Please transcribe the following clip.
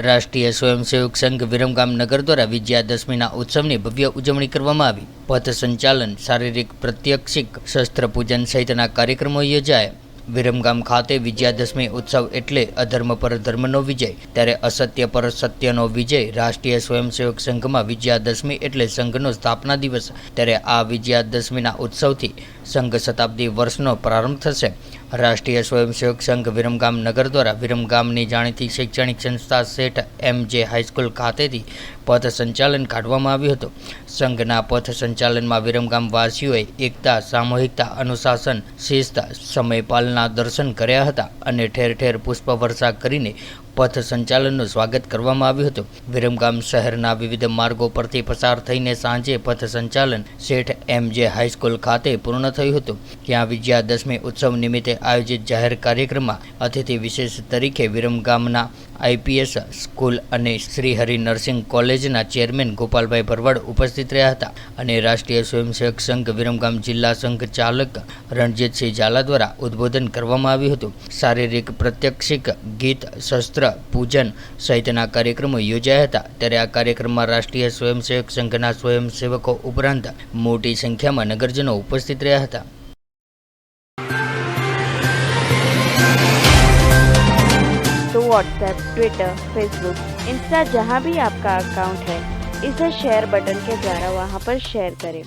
રાષ્ટ્રીય સ્વયંસેવક સંઘ વિરમગામ નગર દ્વારા વિજયાદશમીના ઉત્સવની ભવ્ય ઉજવણી કરવામાં આવી। પથ સંચાલન, શારીરિક પ્રત્યક્ષિક, શસ્ત્ર પૂજન સહિતના કાર્યક્રમો યોજાયા। વિરમગામ ખાતે વિજયાદશમી ઉત્સવ એટલે અધર્મ પર ધર્મનો વિજય, ત્યારે અસત્ય પર સત્યનો વિજય। રાષ્ટ્રીય સ્વયંસેવક સંઘમાં વિજયાદશમી એટલે સંઘનો સ્થાપના દિવસ, ત્યારે આ વિજયાદશમીના ઉત્સવથી સંઘ શતાબ્દી વર્ષનો પ્રારંભ થશે। રાષ્ટ્રીય સ્વયંસેવક સંઘ વિરમગામ નગર દ્વારા વિરમગામની જાણીતી શૈક્ષણિક સંસ્થા શેઠ એમ.જે. હાઈસ્કૂલ ખાતેથી પથ સંચાલન કાઢવામાં આવ્યું હતું। સંઘના પથ સંચાલનમાં વિરમગામ વાસીઓએ એકતા, સામૂહિકતા, અનુશાસન, શિસ્ત, સમયપાલના દર્શન કર્યા હતા અને ઠેર ઠેર પુષ્પવર્ષા કરીને પથ સંચાલનનું સ્વાગત કરવામાં આવ્યું હતું। વિરમગામ શહેરના વિવિધ માર્ગો પરથી પસાર થઈને સાંજે પથ સંચાલન શેઠ એમ.જે. હાઈસ્કૂલ ખાતે પૂર્ણ થયું હતું। ત્યાં વિજયાદશમી ઉત્સવ નિમિત્તે આયોજિત જાહેર કાર્યક્રમમાં અતિથિ વિશેષ તરીકે વિરમગામના આઈપીએસ સ્કૂલ અને શ્રીહરિ નર્સિંગ કોલેજના ચેરમેન ગોપાલભાઈ ભરવાડ ઉપસ્થિત રહ્યા હતા અને રાષ્ટ્રીય સ્વયંસેવક સંઘ વિરમગામ જિલ્લા સંઘ ચાલક રણજીતસિંહ ઝાલા દ્વારા ઉદ્બોધન કરવામાં આવ્યું હતું। શારીરિક પ્રત્યક્ષિક, ગીત, શસ્ત્ર પૂજન સહિતના કાર્યક્રમો યોજાયા હતા। ત્યારે આ કાર્યક્રમમાં રાષ્ટ્રીય સ્વયંસેવક સંઘના સ્વયંસેવકો ઉપરાંત મોટી સંખ્યામાં નગરજનો ઉપસ્થિત રહ્યા હતા। तो व्हाट्सएप, ट्विटर, फेसबुक, इंस्टा जहाँ भी आपका अकाउंट है, इसे शेयर बटन के द्वारा वहाँ पर शेयर करें।